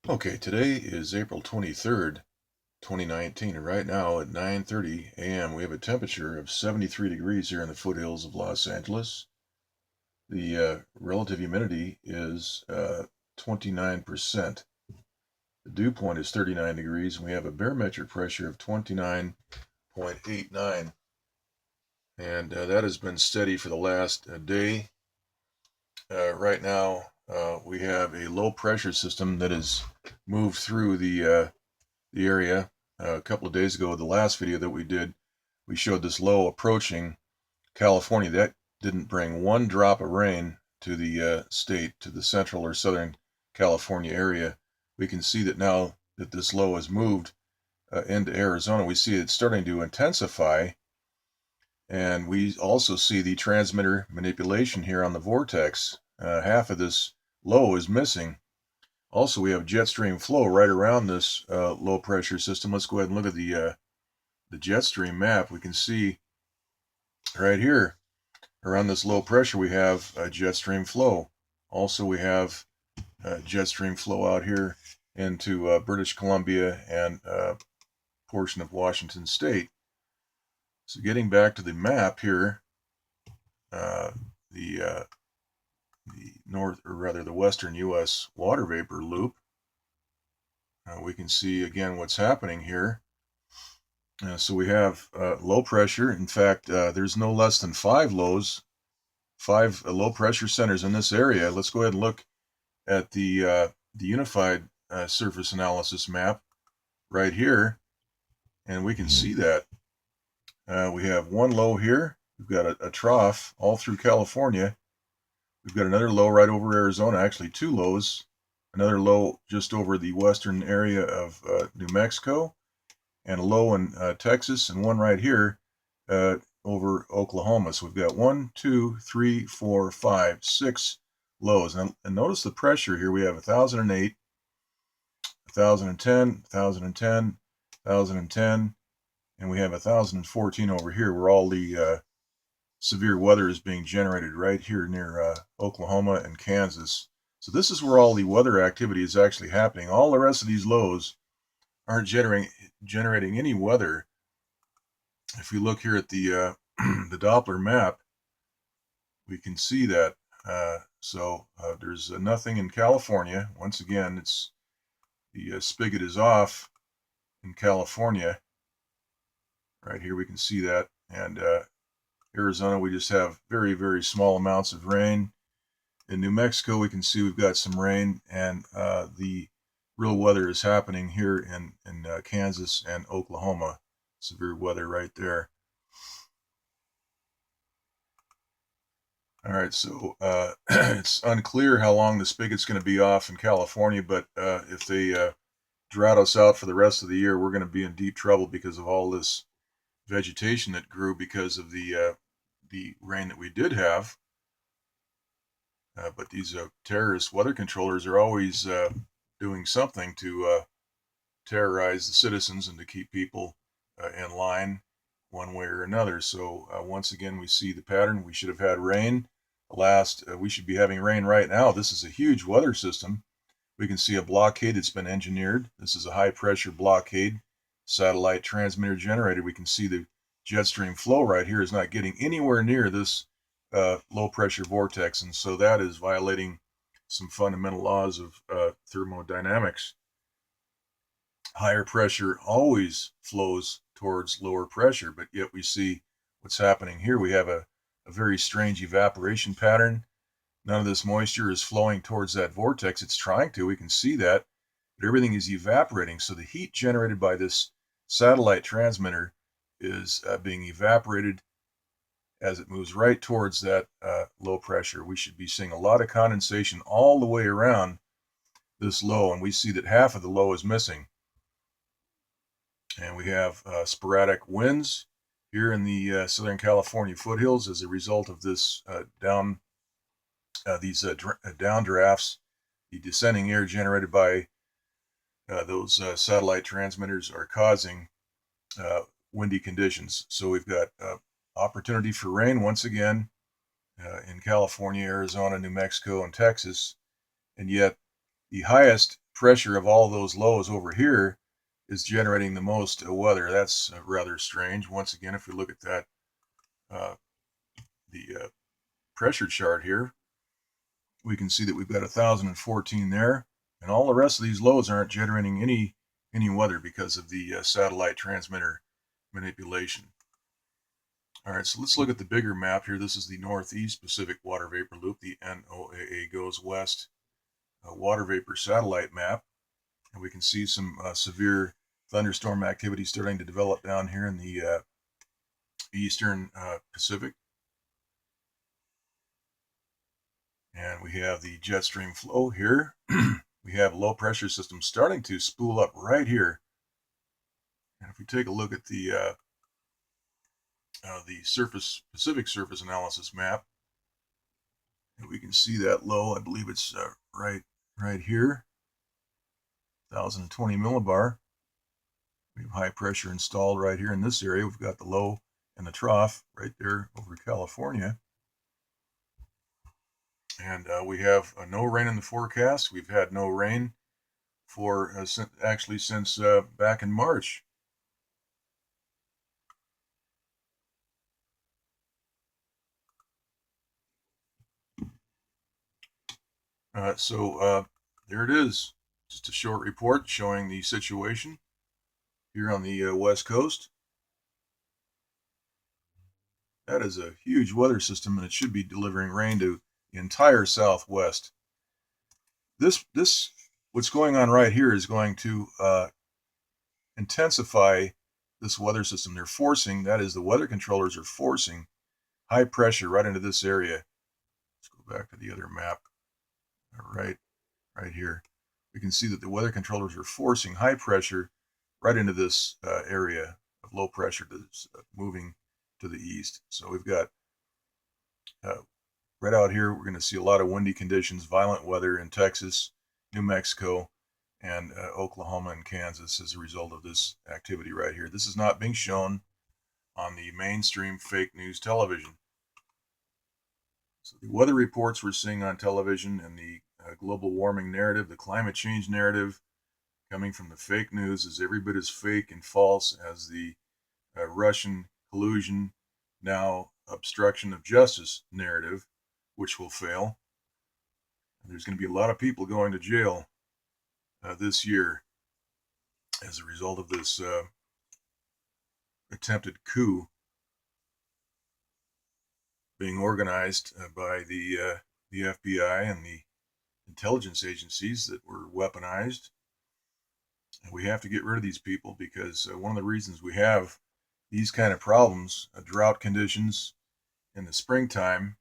Okay, today is April 23rd, 2019, and right now at 9:30 a.m. we have a temperature of 73 degrees here in the foothills of Los Angeles. The relative humidity is 29%. The dew point is 39 degrees, and we have a barometric pressure of 29.89, and that has been steady for the last day. Right now, we have a low pressure system that has moved through the area. A couple of days ago, the last video that we did, we showed this low approaching California. That didn't bring one drop of rain to the state, to the central or southern California area. We can see that now that this low has moved into Arizona, we see it starting to intensify. And we also see the transmitter manipulation here on the vortex. Half of this low is missing. Also, we have jet stream flow right around this low pressure system. Let's go ahead and look at the jet stream map. We can see right here around this low pressure we have jet stream flow. Also, we have jet stream flow out here into British Columbia and portion of Washington State. So getting back to the map here, uh, the north, or rather the western U.S. water vapor loop, we can see again what's happening here. So we have low pressure. In fact, there's no less than five low pressure centers in this area. Let's go ahead and look at the unified surface analysis map right here, and we can see that we have one low here. We've got a trough all through California. We've got another low right over Arizona. Actually, two lows. Another low just over the western area of New Mexico, and a low in Texas, and one right here over Oklahoma. So we've got 1, 2, 3, 4, 5, 6 lows. And notice the pressure here. We have 1,008, 1,010, 1,010, 1,010, and we have 1,014 over here where all the severe weather is being generated right here near Oklahoma and Kansas. So this is where all the weather activity is actually happening. All the rest of these lows aren't generating any weather. If we look here at the the Doppler map, we can see that. There's nothing in California. Once again, it's the spigot is off in California. Right here we can see that. And Arizona, we just have very, very small amounts of rain. In New Mexico, we can see we've got some rain, and the real weather is happening here in Kansas and Oklahoma. Severe weather right there. All right, so it's unclear how long the spigot's going to be off in California, but if they drought us out for the rest of the year, we're going to be in deep trouble because of all this vegetation that grew because of the rain that we did have. But these terrorist weather controllers are always doing something to terrorize the citizens and to keep people in line one way or another. So once again, we see the pattern. We should have had rain. We should be having rain right now. This is a huge weather system. We can see a blockade that's been engineered. This is a high pressure blockade, satellite transmitter generated. We can see the jet stream flow right here is not getting anywhere near this low pressure vortex, and so that is violating some fundamental laws of thermodynamics. Higher pressure always flows towards lower pressure, but yet we see what's happening here. We have a very strange evaporation pattern. None of this moisture is flowing towards that vortex. It's trying to. We can see that, but everything is evaporating. So the heat generated by this satellite transmitter is being evaporated as it moves right towards that low pressure. We should be seeing a lot of condensation all the way around this low, and we see that half of the low is missing. And we have sporadic winds here in the Southern California foothills as a result of this downdrafts. The descending air generated by those satellite transmitters are causing windy conditions. So we've got opportunity for rain once again in California, Arizona, New Mexico, and Texas. And yet the highest pressure of all those lows over here is generating the most weather. That's rather strange. Once again, if we look at that, the pressure chart here, we can see that we've got 1,014 there, and all the rest of these lows aren't generating any weather because of the satellite transmitter manipulation. All right, so let's look at the bigger map here. This is the Northeast Pacific Water Vapor Loop, the NOAA Goes West water vapor satellite map. And we can see some severe thunderstorm activity starting to develop down here in the eastern Pacific. And we have the jet stream flow here. We have low pressure systems starting to spool up right here. And if we take a look at the Pacific surface analysis map, we can see that low. I believe it's right here, 1,020 millibar. We have high pressure installed right here in this area. We've got the low and the trough right there over California. And we have no rain in the forecast. We've had no rain for actually since back in March. So there it is. Just a short report showing the situation here on the West Coast. That is a huge weather system, and it should be delivering rain to the entire Southwest. What's going on right here is going to intensify this weather system. They're forcing, that is, the weather controllers are forcing high pressure right into this area. Let's go back to the other map. Right here. We can see that the weather controllers are forcing high pressure right into this area of low pressure that's moving to the east. So we've got right out here, we're going to see a lot of windy conditions, violent weather in Texas, New Mexico, and Oklahoma and Kansas as a result of this activity right here. This is not being shown on the mainstream fake news television. So the weather reports we're seeing on television and the global warming narrative, the climate change narrative coming from the fake news is every bit as fake and false as the Russian collusion, now obstruction of justice narrative, which will fail. And there's going to be a lot of people going to jail this year as a result of this attempted coup being organized by the FBI and the intelligence agencies that were weaponized. And we have to get rid of these people because one of the reasons we have these kind of problems, drought conditions in the springtime,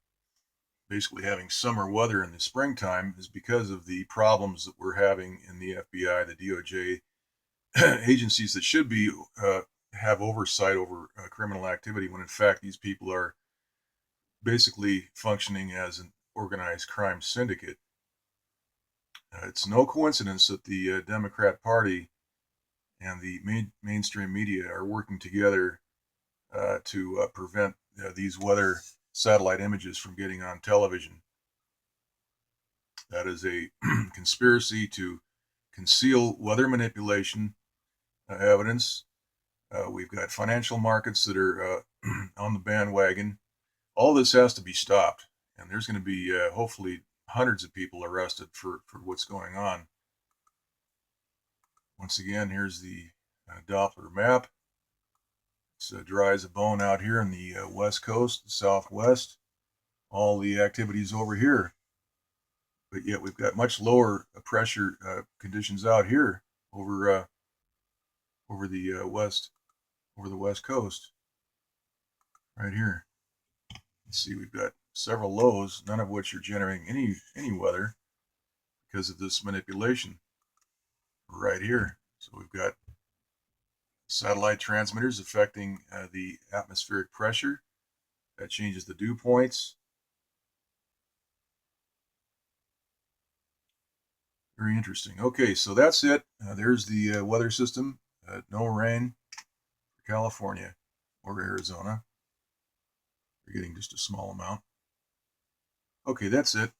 basically having summer weather in the springtime, is because of the problems that we're having in the FBI, the DOJ, agencies that should be have oversight over criminal activity, when in fact these people are basically functioning as an organized crime syndicate. It's no coincidence that the Democrat Party and the mainstream media are working together to prevent these weather satellite images from getting on television. That is a conspiracy to conceal weather manipulation evidence. We've got financial markets that are on the bandwagon. All this has to be stopped, and there's going to be hopefully hundreds of people arrested for what's going on. Once again, here's the Doppler map. It's dry as a bone out here in the west coast, the southwest. All the activities over here, but yet we've got much lower pressure conditions out here over the west coast, right here. Let's see, we've got several lows, none of which are generating any weather because of this manipulation right here. So we've got satellite transmitters affecting the atmospheric pressure. That changes the dew points. Very interesting. Okay, so that's it. There's the weather system. No rain for California or Arizona. We're getting just a small amount. Okay, that's it.